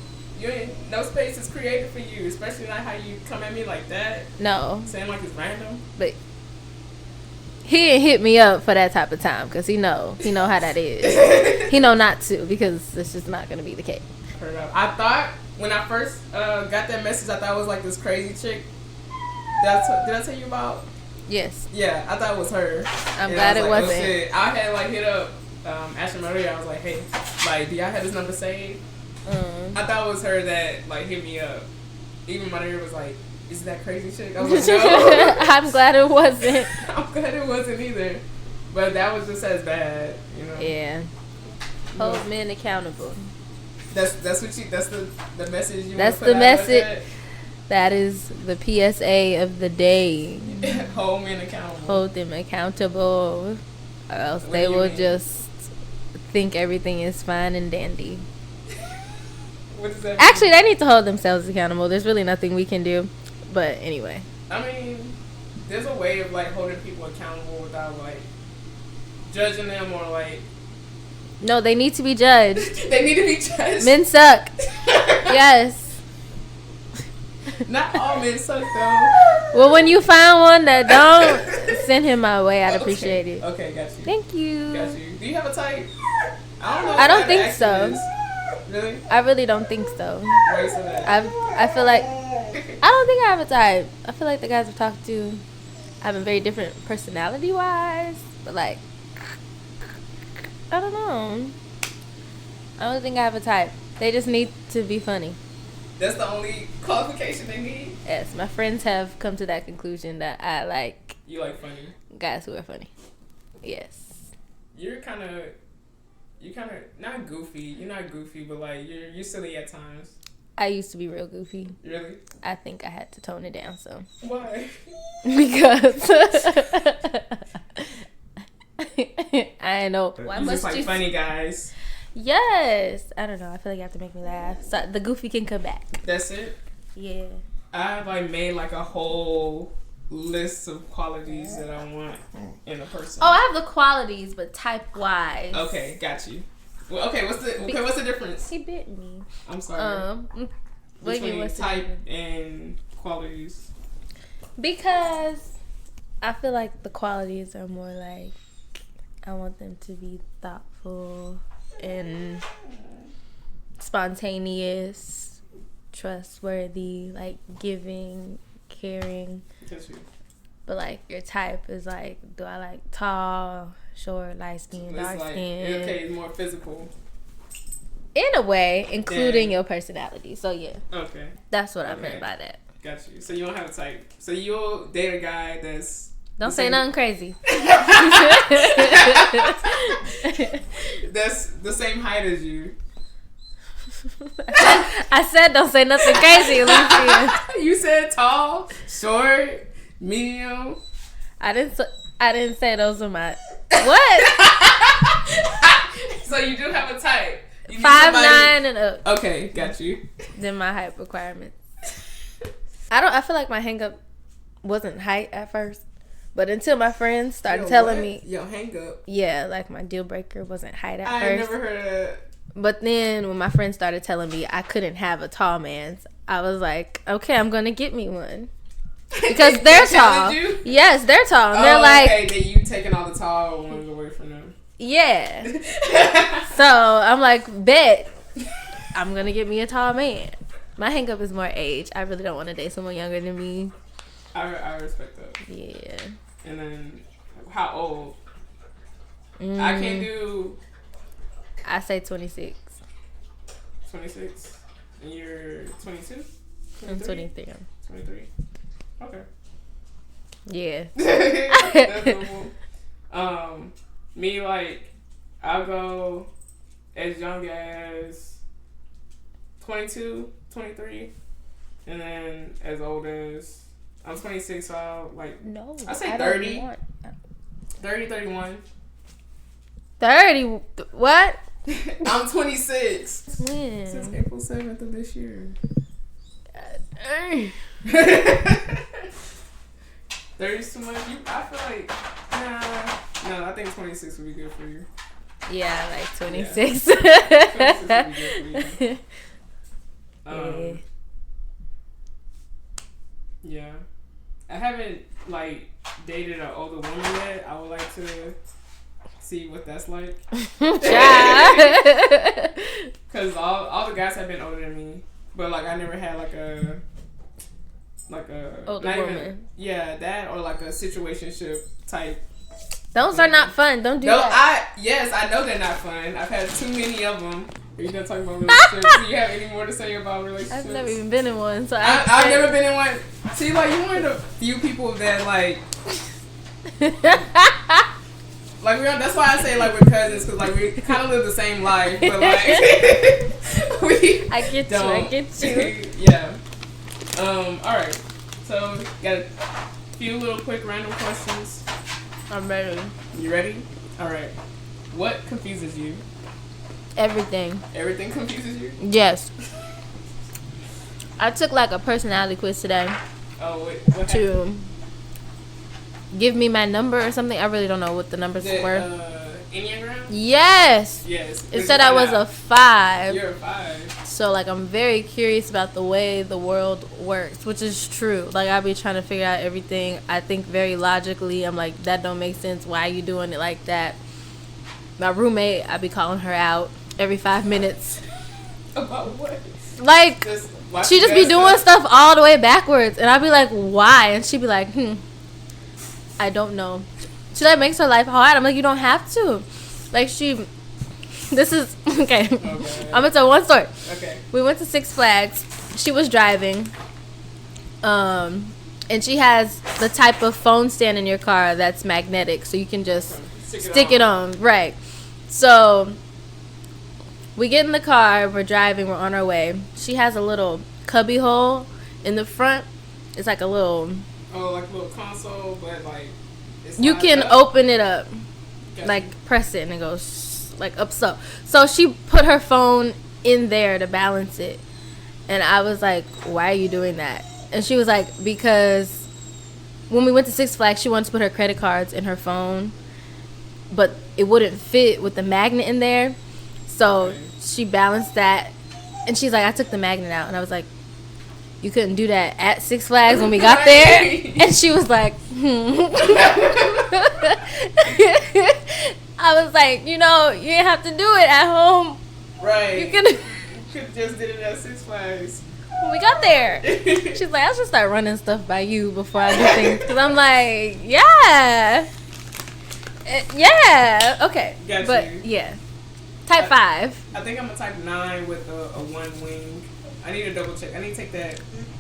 A: No space is created for you, especially not how you come at me like that. No. Saying like it's random.
C: But he didn't hit me up for that type of time because he know how that is. He know not to, because it's just not going to be the case.
A: I thought when I first got that message, I thought it was like this crazy chick. Did I tell you about?
C: Yes.
A: Yeah, I thought it was her.
C: I'm glad it wasn't.
A: Oh, shit. I had like hit up Ashley Maria. I was like, hey, like, do y'all have this number saved? I thought it was her that like hit me up. Even Maria was like, is that crazy chick? I was like, no.
C: I'm glad it wasn't.
A: I'm glad it wasn't either. But that was just as bad,
C: Yeah. Hold men accountable.
A: That's the message you
C: That's
A: want to put
C: the message. That is the PSA of the day.
A: Hold men accountable.
C: Hold them accountable, or else they will just think everything is fine and dandy.
A: What does that mean?
C: Actually, they need to hold themselves accountable. There's really nothing we can do. But anyway.
A: I mean, there's a way of like holding people accountable without like judging them or like.
C: No, they need to be judged.
A: They need to be judged.
C: Men suck. Yes.
A: Not all men suck though.
C: Well, when you find one that don't, send him my way. I'd appreciate it.
A: Okay, got you.
C: Thank you.
A: Got you. Do you have a type? I don't know.
C: I don't think so.
A: Really?
C: I really don't think so.
A: Why you say that?
C: I feel like I don't think I have a type. I feel like the guys I've talked to have a very different personality wise, but like I don't know. I don't think I have a type. They just need to be funny.
A: That's the only qualification they need?
C: Yes, my friends have come to that conclusion that I like.
A: You like funny?
C: Guys who are funny. Yes.
A: You're kind of not goofy. You're not goofy, but like you're silly at times.
C: I used to be real goofy.
A: Really?
C: I think I had to tone it down some.
A: Why?
C: Because I know. Why
A: you
C: must
A: just like
C: you
A: funny guys?
C: Yes. I don't know. I feel like you have to make me laugh. So the goofy can come back.
A: That's it?
C: Yeah.
A: I've like made like a whole list of qualities that I want in a person.
C: Oh, I have the qualities, but type wise.
A: Okay, got you. Well, okay, what's the difference?
C: He bit me.
A: I'm sorry. Between type and qualities.
C: Because I feel like the qualities are more like I want them to be thoughtful and spontaneous, trustworthy, like giving, caring.
A: That's you.
C: But like your type is like, do I like tall, short, light skin, dark skin?
A: Okay, it's more physical.
C: In a way, including your personality. So yeah.
A: Okay.
C: That's what I meant by that.
A: Got you. So you don't have a type. So you'll date a guy that's
C: don't say nothing crazy.
A: That's the same height as you.
C: I said don't say nothing crazy, Alicia.
A: You said tall, short, medium.
C: I didn't say those were my what?
A: So you do have a type.
C: 5'9" and up.
A: Okay, got you.
C: Then my height requirements. I feel like my hang up wasn't height at first. But until my friends started telling me,
A: hang up.
C: Yeah, like my deal breaker wasn't height at first.
A: I never heard of that.
C: But then when my friends started telling me I couldn't have a tall man, I was like, okay, I'm gonna get me one because they're tall. You? Yes, they're tall. And they're like,
A: okay, then you taking all the tall ones away from them.
C: Yeah. So I'm like, bet I'm gonna get me a tall man. My hang up is more age. I really don't want to date someone younger than me.
A: I respect that.
C: Yeah.
A: And then, how old? I can't do.
C: I say 26.
A: 26. And you're 22?
C: I'm 23.
A: 23. Okay.
C: Yeah.
A: That's normal. Me, like, I'll go as young as 22, 23. And then as old as... I'm 26, so I'll, like...
C: No.
A: I say 30. 30, 31.
C: 30? What?
A: I'm 26.
C: When?
A: Since April 7th of this year. 30's too much? I feel like... No, I think 26 would be good for you.
C: Yeah, like 26.
A: Yeah. 26 would be good for you.
C: Yeah.
A: Yeah. I haven't, like, dated an older woman yet. I would like to see what that's like. Because all the guys have been older than me. But, like, I never had, like a
C: older
A: not
C: woman.
A: Even, yeah, that or, like, a situationship type.
C: Those are not fun. Don't do that.
A: Yes, I know they're not fun. I've had too many of them. Are you done talking about relationships? Do you have any more to say about relationships?
C: I've never even been in one, so
A: I've never been in one. See, like, you're one of the few people that, like, that's why I say, like, we're cousins, because, like, we kind of live the same life, but, like,
C: I get you.
A: Yeah. Alright. So, got a few little quick random questions.
C: I'm ready.
A: You ready? Alright. What confuses you?
C: Everything.
A: Everything confuses you?
C: Yes. I took like a personality quiz today.
A: Oh, wait. What
C: to give me my number or something. I really don't know what the numbers were.
A: Enneagram?
C: Yes.
A: Yes.
C: It said I was a 5.
A: You're a 5.
C: So like I'm very curious about the way the world works, which is true. Like I'll be trying to figure out everything. I think very logically. I'm like, that don't make sense. Why are you doing it like that? My roommate, I be calling her out every 5 minutes.
A: About what?
C: Like, she just be doing stuff all the way backwards. And I'd be like, why? And she'd be like, I don't know. She like makes her life hard. I'm like, you don't have to. Like, this is, okay. I'm going to tell one story.
A: Okay.
C: We went to Six Flags. She was driving. And she has the type of phone stand in your car that's magnetic. So you can just stick it on. Right. So we get in the car. We're driving. We're on our way. She has a little cubby hole in the front. It's like a little...
A: Oh, like a little console, but like...
C: You can open it up. Gotcha. Like, press it and it goes, like, up so. So she put her phone in there to balance it. And I was like, why are you doing that? And she was like, because when we went to Six Flags, she wanted to put her credit cards in her phone. But it wouldn't fit with the magnet in there. So she balanced that. And she's like, I took the magnet out. And I was like, you couldn't do that at Six Flags when we got there? And she was like, I was like, you didn't have to do it at home.
A: Right.
C: You could
A: have just did it at Six Flags.
C: When we got there. She's like, I should start running stuff by you before I do things. Because I'm like, yeah. Yeah. Okay.
A: Got
C: but,
A: you.
C: Yeah. Type 5.
A: I think I'm a type 9 with a 1 wing. I need to double check. I need to take that.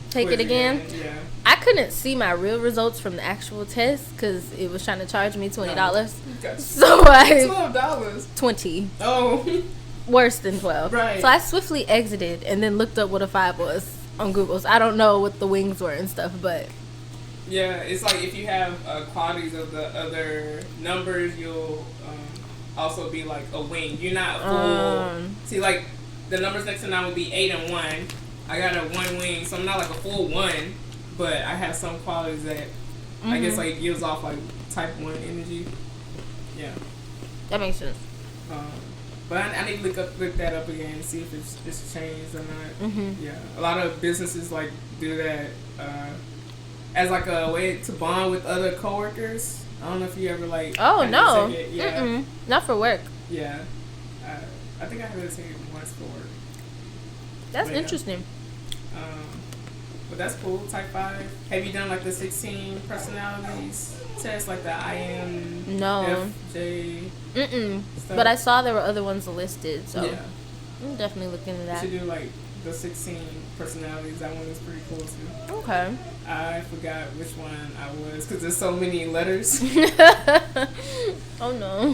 C: Take it again?
A: Yeah.
C: I couldn't see my real results from the actual test because it was trying to charge me $20.
A: Gotcha.
C: So
A: $12.
C: 20.
A: Oh.
C: Worse than 12.
A: Right.
C: So I swiftly exited and then looked up what a 5 was on Google. So I don't know what the wings were and stuff, but...
A: Yeah, it's like if you have qualities of the other numbers, you'll also be like a wing. You're not full. See, like, the numbers next to 9 would be 8 and 1. I got a 1 wing, so I'm not like a full 1, but I have some qualities that I guess like gives off like type 1 energy. Yeah.
C: That makes sense.
A: But I need to look that up again and see if it's changed or not.
C: Mm-hmm.
A: Yeah. A lot of businesses like do that as like a way to bond with other coworkers. I don't know if you ever like.
C: Oh no.
A: Yeah.
C: Mm-mm. Not for work.
A: Yeah. I think I had to take it once for work.
C: That's interesting.
A: But that's cool. Type 5. Have you done like the 16 personalities test, like the IM?
C: No.
A: FJ.
C: Stuff? But I saw there were other ones listed, so
A: yeah.
C: I'm definitely looking into that.
A: You should do like the 16 personalities. That one is pretty cool too.
C: Okay.
A: I forgot which one I was because there's so many letters.
C: Oh no.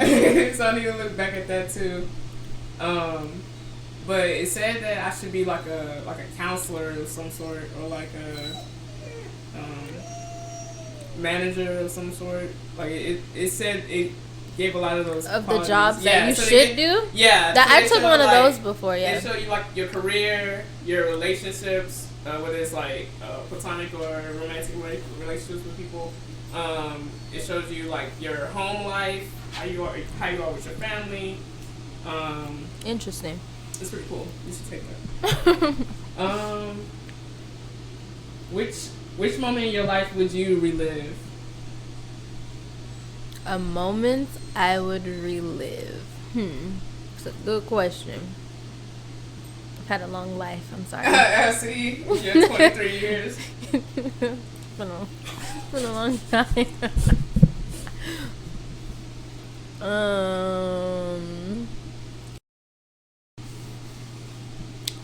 A: So I need to look back at that too. But it said that I should be like a counselor of some sort, or like a manager of some sort. Like it said it gave a lot of those
C: of
A: qualities.
C: the jobs that you
A: so
C: should do.
A: Yeah,
C: that
A: so
C: I took one of
A: like,
C: those before. Yeah,
A: they show you like your career, your relationships, whether it's like platonic or romantic relationships with people. It shows you like your home life, how you are with your family.
C: Interesting.
A: It's pretty cool. You should take that. Which moment in your life would you relive?
C: A moment I would relive. It's a good question. I've had a long life. I'm sorry.
A: I see. You're 23 years.
C: It's been a long time.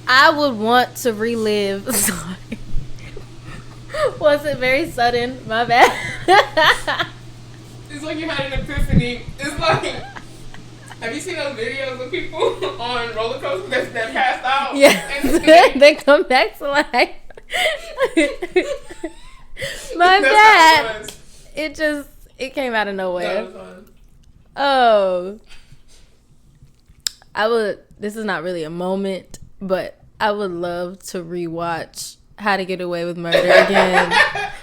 C: I would want to relive. Sorry. Was it very sudden? My bad.
A: It's like you had an epiphany. It's like, have you seen those videos of people on roller coasters that passed out?
C: Yeah. And they come back to life. My bad. It came out of nowhere. Oh. This is not really a moment, but I would love to rewatch How to Get Away with Murder again.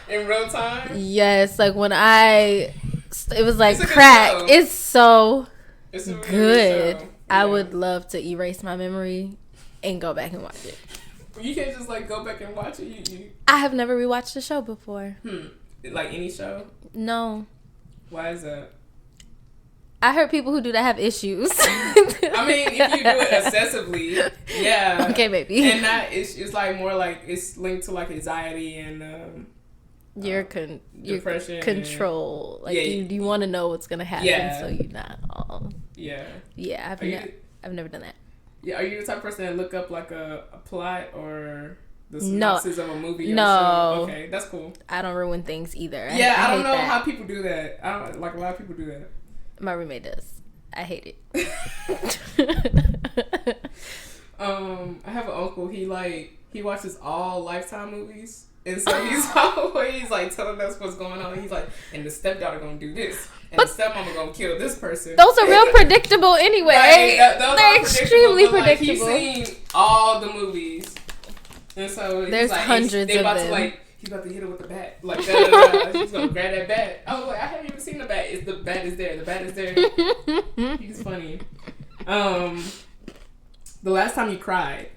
A: In real time?
C: Yes, like when it was like crack. It's so good. Yeah. I would love to erase my memory and go back and watch it.
A: You can't just like go back and watch it.
C: I have never rewatched the show before.
A: Like any show?
C: No.
A: Why is that?
C: I heard people who do that have issues.
A: I mean, if you do it excessively, yeah.
C: Okay, maybe.
A: And that it's like more like it's linked to like anxiety and
C: your
A: depression,
C: control. Like you want to know what's gonna happen, so you're not all. Yeah. Yeah, I've never done that.
A: Yeah, are you the type of person that look up like a plot or the synopsis of a movie?
C: No.
A: Or show? Okay, that's cool.
C: I don't ruin things either.
A: Yeah, I don't know how people do that. I don't like a lot of people do that.
C: My roommate does. I hate it.
A: I have an uncle. He watches all Lifetime movies, and so he's always like telling us what's going on. He's like, and the stepdaughter gonna do this, and the stepmama gonna kill this person.
C: Those are real predictable anyway.
A: Right,
C: they're extremely predictable.
A: Like, he's seen all the movies, and so
C: there's
A: like,
C: hundreds
A: they
C: of
A: about
C: them.
A: To, like, he's about to hit her with the bat. Like, he's going to grab that bat. I was like, I haven't even seen the bat. The bat is there. The bat is there. He's funny. The last time you cried,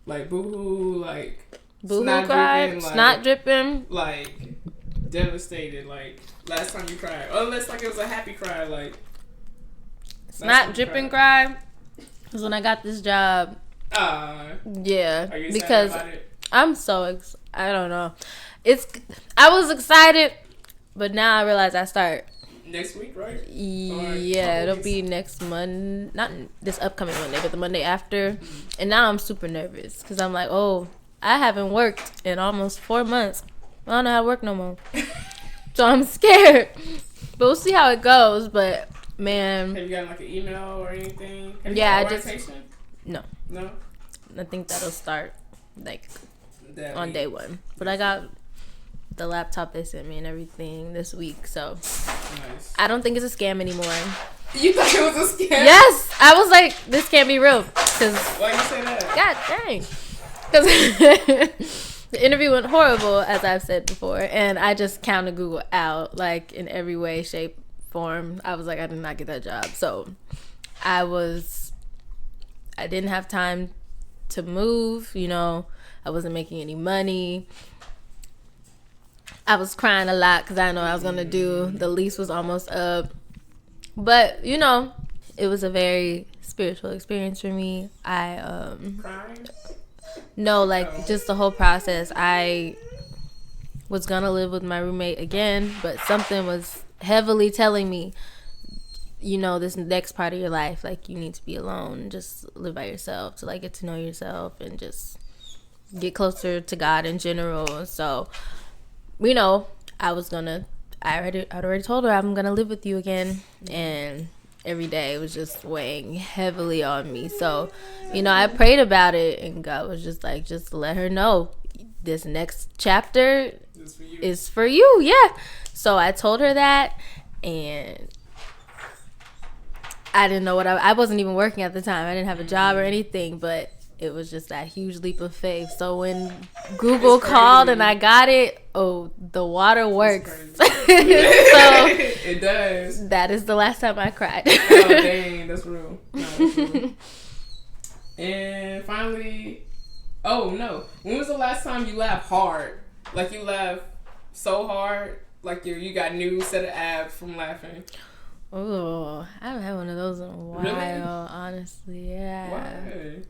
A: like, boo-hoo, like,
C: boo-hoo cried, snot dripping.
A: Like, devastated, like, last time you cried. Or unless, like, it was a happy cry, like.
C: Snot dripping cry was when I got this job. Yeah.
A: Are you excited
C: because
A: about it?
C: I'm so I don't know. I was excited, but now I realize I start
A: next week, right?
C: Yeah, it'll be next Monday, not this upcoming Monday, but the Monday after. And now I'm super nervous because I'm like, oh, I haven't worked in almost 4 months. I don't know how to work no more, so I'm scared. But we'll see how it goes. But man,
A: have you got like an email or anything? No.
C: I think that'll start like on day one. But I got the laptop they sent me and everything this week, so nice. I don't think it's a scam anymore.
A: You thought it was a scam?
C: Yes, I was like, this can't be real.
A: Why you say that?
C: God dang. Because the interview went horrible, as I've said before, and I just counted Google out, like in every way, shape, form. I was like, I did not get that job. So I didn't have time to move, I wasn't making any money. I was crying a lot because I know I was going to do. The lease was almost up. But, it was a very spiritual experience for me.
A: Crying?
C: No, just the whole process. I was going to live with my roommate again, but something was heavily telling me, this next part of your life, you need to be alone, just live by yourself, to get to know yourself and just get closer to God in general. So, I'd already told her I'm gonna live with you again, and every day was just weighing heavily on me. So, I prayed about it, and God was just like, just let her know this next chapter is for you. Yeah. So I told her that, and I didn't know I wasn't even working at the time. I didn't have a job or anything, but it was just that huge leap of faith. So when Google called and I got it, the water works. So
A: it does.
C: That is the last time I cried.
A: Oh, dang, that's real. No, that's real. And finally, when was the last time you laughed hard? Like you laughed so hard, like you got a new set of abs from laughing.
C: Oh, I haven't had one of those in a while, really? Honestly. Yeah.
A: Why?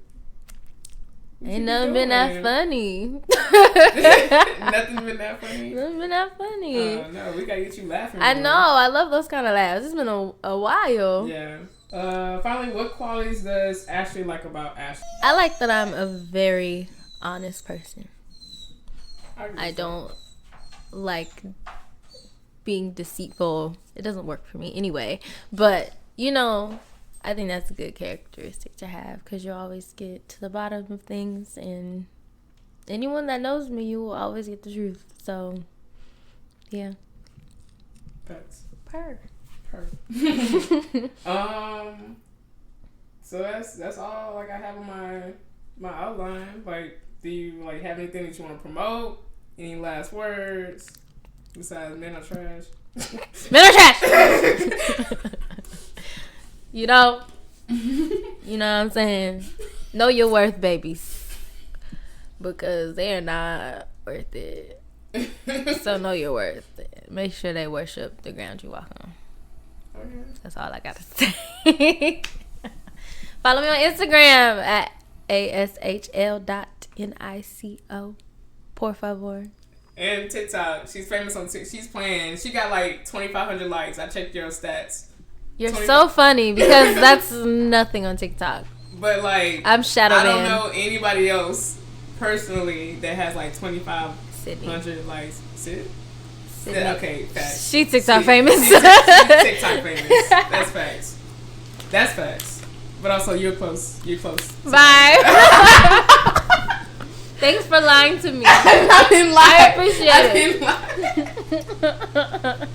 C: Ain't nothing been that funny.
A: Nothing been that funny?
C: Nothing been that funny.
A: No, we gotta get you laughing.
C: I know. I love those kind of laughs. It's been a while.
A: Yeah. Finally, what qualities does Ashley like about Ashley?
C: I like that I'm a very honest person. I don't like being deceitful. It doesn't work for me anyway. But, I think that's a good characteristic to have because you'll always get to the bottom of things, and anyone that knows me, you will always get the truth. So, yeah.
A: That's
C: Purr.
A: So that's all I have on my outline. Do you have anything that you want to promote? Any last words besides men are trash?
C: Men are trash. You know what I'm saying? Know your worth, babies, because they are not worth it. So know your worth. Make sure they worship the ground you walk on. That's all I got to say. Follow me on Instagram at ASHL.NICO. Por favor.
A: And TikTok. She's famous on TikTok. She's playing. She got like 2,500 likes. I checked your stats.
C: You're so funny because that's nothing on TikTok.
A: But like,
C: I'm shadow
A: I
C: banned.
A: don't know anybody else personally that has like 2,500 likes. Sid? Okay, facts.
C: She TikTok famous.
A: She's TikTok famous. That's facts. That's facts. But also, you're close. You're close.
C: Bye. Thanks for lying to me.
A: I didn't lie.
C: I appreciate it.
A: I didn't lie.